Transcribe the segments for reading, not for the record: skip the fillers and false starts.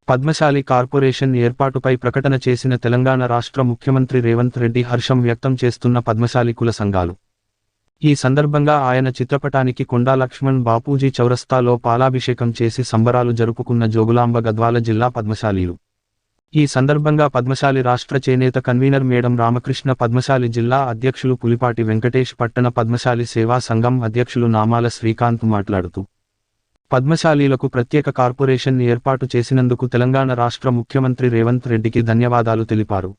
Padmashali corporation ఏర్పాటుపై ప్రకటన చేసిన తెలంగాణ రాష్ట్ర ముఖ్యమంత్రి రేవంత్ రెడ్డి హర్షం వ్యక్తం చేస్తున్న పద్మశాలి కుల సంఘాలు. ఈ సందర్భంగా ఆయన చిత్రపటానికి కొండా లక్ష్మణ్ బాపూజీ చౌరస్తాలో పాలాభిషేకం చేసి సంబరాలు జరుపుకున్న జోగులాంబ గద్వాల జిల్లా పద్మశాలీలు. ఈ సందర్భంగా పద్మశాలి రాష్ట్ర చేనేత కన్వీనర్ మేడం రామకృష్ణ, పద్మశాలి జిల్లా అధ్యక్షులు పులిపాటి వెంకటేష్, పట్టణ పద్మశాలి సేవా సంఘం అధ్యక్షులు నామాల శ్రీకాంత్ మాట్లాడుతూ పద్మశాలీలకు ప్రత్యేక కార్పొరేషన్ ఏర్పాటు చేసినందుకు తెలంగాణ రాష్ట్ర ముఖ్యమంత్రి రేవంత్ రెడ్డికి ధన్యవాదాలు తెలిపారు.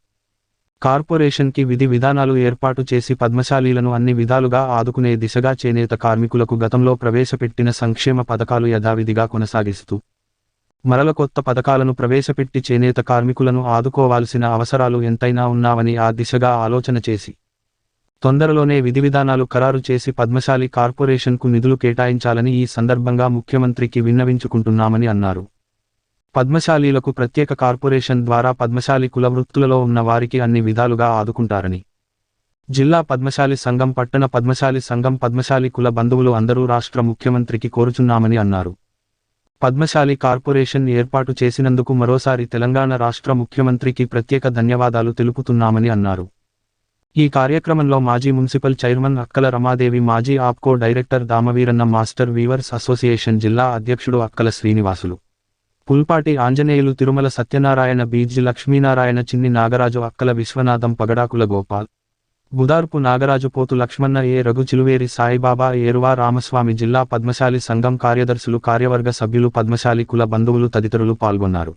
కార్పొరేషన్కి విధి విధానాలు ఏర్పాటు చేసి పద్మశాలీలను అన్ని విధాలుగా ఆదుకునే దిశగా చేనేత కార్మికులకు గతంలో ప్రవేశపెట్టిన సంక్షేమ పథకాలు యథావిధిగా కొనసాగిస్తూ మరల కొత్త పథకాలను ప్రవేశపెట్టి చేనేత కార్మికులను ఆదుకోవాల్సిన అవసరాలు ఎంతైనా ఉన్నావని ఆ దిశగా ఆలోచన చేసి తొందరలోనే విధి విధానాలు ఖరారు చేసి పద్మశాలి కార్పొరేషన్కు నిధులు కేటాయించాలని ఈ సందర్భంగా ముఖ్యమంత్రికి విన్నవించుకుంటున్నామని అన్నారు. పద్మశాలీలకు ప్రత్యేక కార్పొరేషన్ ద్వారా పద్మశాలి కుల వృత్తులలో ఉన్న వారికి అన్ని విధాలుగా ఆదుకుంటారని, జిల్లా పద్మశాలి సంఘం, పట్టణ పద్మశాలి సంఘం, పద్మశాలి కుల బంధువులు అందరూ రాష్ట్ర ముఖ్యమంత్రికి కోరుచున్నామని అన్నారు. పద్మశాలి కార్పొరేషన్ ఏర్పాటు చేసినందుకు మరోసారి తెలంగాణ రాష్ట్ర ముఖ్యమంత్రికి ప్రత్యేక ధన్యవాదాలు తెలుపుతున్నామని అన్నారు. ఈ కార్యక్రమంలో మాజీ మున్సిపల్ చైర్మన్ అక్కల రమాదేవి, మాజీ APCO director Damaveeranna, master weavers association జిల్లా అధ్యక్షుడు అక్కల శ్రీనివాసులు, పుల్పాటి ఆంజనేయులు, తిరుమల సత్యనారాయణ, బీజి లక్ష్మీనారాయణ, చిన్ని నాగరాజు, అక్కల విశ్వనాథం, పగడాకుల గోపాల్, బుదార్పు నాగరాజు, పోతు లక్ష్మణ, ఏ రఘు, చిలువేరి సాయిబాబా, ఏరువా రామస్వామి, జిల్లా పద్మశాలి సంఘం కార్యదర్శులు, కార్యవర్గ సభ్యులు, పద్మశాలి కుల బంధువులు తదితరులు పాల్గొన్నారు.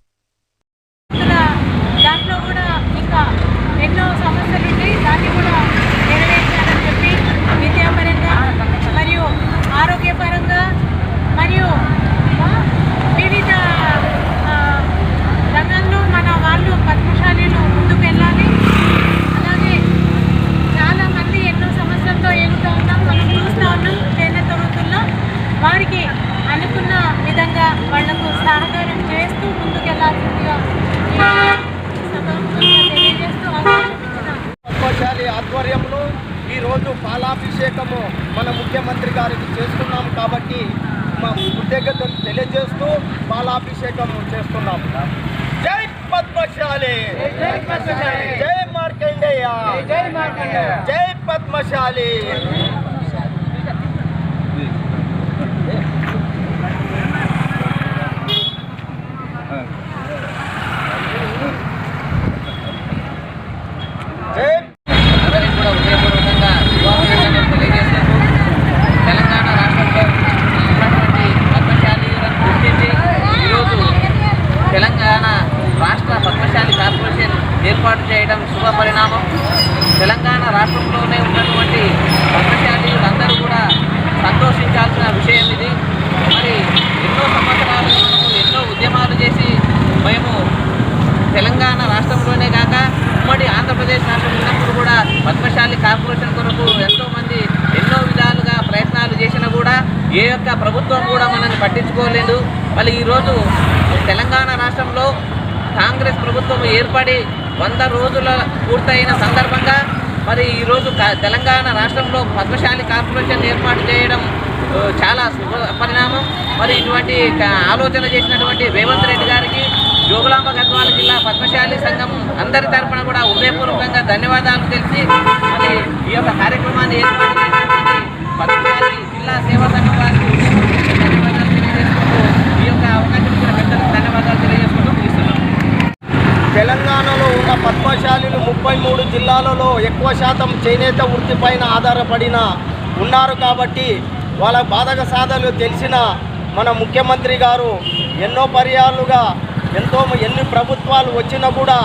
ఎన్నో సమస్యలు ఉండి దాన్ని కూడా నెరవేర్చాలని చెప్పి విద్యాపరంగా మరియు ఆరోగ్యపరంగా మరియు వివిధ రంగంలో మన వాళ్ళు పద్మశాలీలు ముందుకు వెళ్ళాలి. అలాగే చాలామంది ఎన్నో సమస్యలతో ఏగుతూ ఉన్నాం, మనం చూస్తూ ఉన్నాం. చేనేత వృత్తుల్లో వారికి అనుకున్న విధంగా వాళ్లకు సహకారం చేస్తూ ముందుకు వెళ్ళాల్సిందిగా పద్మశాలి ఆధ్వర్యంలో ఈరోజు పాలాభిషేకము మన ముఖ్యమంత్రి గారికి చేస్తున్నాం కాబట్టి మా కృతజ్ఞతలు తెలియజేస్తూ పాలాభిషేకం చేస్తున్నాము. జై పద్మశాలి, జై మార్కండేయ, జై పద్మశాలి. తెలంగాణ రాష్ట్ర పద్మశాలి కార్పొరేషన్ ఏర్పాటు చేయడం శుభ పరిణామం. తెలంగాణ రాష్ట్రంలోనే ఉన్నటువంటి పద్మశాలీలందరూ కూడా సంతోషించాల్సిన విషయం ఇది. మరి ఎన్నో సంవత్సరాలు ఎన్నో ఉద్యమాలు చేసి మేము తెలంగాణ రాష్ట్రంలోనే కాక ఉమ్మడి ఆంధ్రప్రదేశ్ రాష్ట్రం ఉన్నప్పుడు కూడా పద్మశాలి కార్పొరేషన్ కొరకు ఎంతోమంది ఎన్నో విధాలుగా ప్రయత్నాలు చేసినా కూడా ఏ యొక్క ప్రభుత్వం కూడా మనల్ని పట్టించుకోలేదు. మళ్ళీ ఈరోజు తెలంగాణ రాష్ట్రంలో కాంగ్రెస్ ప్రభుత్వం ఏర్పడి 100 రోజుల పూర్తయిన సందర్భంగా మరి ఈరోజు తెలంగాణ రాష్ట్రంలో పద్మశాలి కార్పొరేషన్ ఏర్పాటు చేయడం చాలా శుభ పరిణామం. మరి ఇటువంటి ఆలోచన చేసినటువంటి రేవంత్ రెడ్డి గారికి జోగులాంబ గద్వాల జిల్లా పద్మశాలి సంఘం అందరి తరఫున కూడా హృదయపూర్వకంగా ధన్యవాదాలు తెలిసి మరి ఈ యొక్క కార్యక్రమాన్ని ఏర్పాటు చేసినటువంటి పద్మశాలి జిల్లా సేవా సంఘం వారికి ధన్యవాదాలు తెలియజేసుకుంటూ ఈ యొక్క అవకాశం ఇచ్చిన పెద్దలకు ధన్యవాదాలు తెలియజేసుకుంటూ ముగిస్తున్నాం. తెలంగాణలో ఉన్న పద్మశాలీలు 33 జిల్లాలలో ఎక్కువ శాతం చేనేత వృత్తిపైన ఆధారపడిన ఉన్నారు కాబట్టి వాళ్ళ బాధక సాధలు తెలిసిన మన ముఖ్యమంత్రి గారు ఎన్నో పర్యాలుగా ఎన్ని ప్రభుత్వాలు వచ్చినా కూడా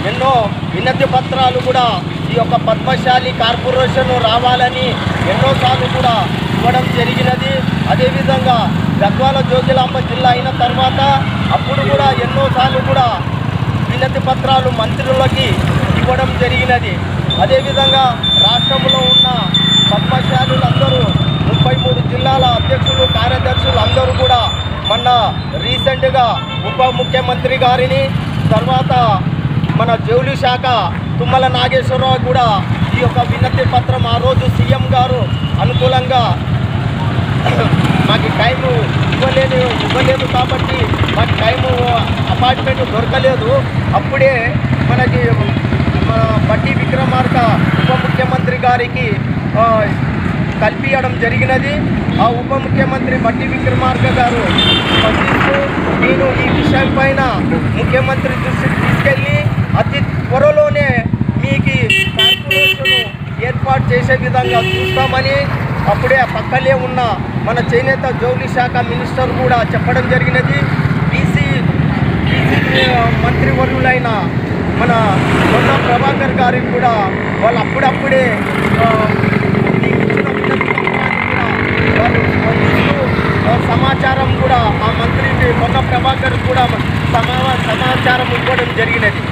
ఎన్నో వినతి పత్రాలు కూడా ఈ యొక్క పద్మశాలి కార్పొరేషన్ రావాలని ఎన్నోసార్లు కూడా ఇవ్వడం జరిగినది. అదేవిధంగా గద్వాల జోగులాంబ జిల్లా అయిన తర్వాత అప్పుడు కూడా ఎన్నోసార్లు కూడా వినతి పత్రాలు మంత్రులకి ఇవ్వడం జరిగినది. అదేవిధంగా రాష్ట్రంలో ఉన్న పద్మశాలులందరూ 33 జిల్లాల అధ్యక్షులు కార్యదర్శులు అందరూ కూడా మొన్న రీసెంట్గా ఉప ముఖ్యమంత్రి గారిని, తర్వాత మన జౌలి శాఖ తుమ్మల నాగేశ్వరరావు కూడా ఈ యొక్క వినతి పత్రం ఆ రోజు సీఎం గారు అనుకూలంగా మాకు టైము ఇవ్వలేదు కాబట్టి మాకు టైము అపార్ట్మెంట్ దొరకలేదు. అప్పుడే మనకి బట్టి విక్రమార్క ఉప ముఖ్యమంత్రి గారికి కల్పించడం జరిగినది. ఆ ఉప ముఖ్యమంత్రి బట్టి విక్రమార్క గారు స్పందిస్తూ నేను ఈ విషయం పైన ముఖ్యమంత్రి దృష్టికి తీసుకెళ్ళి అతి త్వరలోనే మీకు కార్పొరేషన్ ఏర్పాటు చేసే విధంగా చూస్తామని అప్పుడే పక్కలే ఉన్న మన చేనేత జౌలి శాఖ మినిస్టర్ కూడా చెప్పడం జరిగినది. బీసీ మంత్రివర్యులైన మన పొన్న ప్రభాకర్ గారికి కూడా వాళ్ళు అప్పుడప్పుడే వాళ్ళు సమాచారం కూడా ఆ మంత్రి పొన్న ప్రభాకర్ కూడా సమాచారం ఇవ్వడం జరిగినది.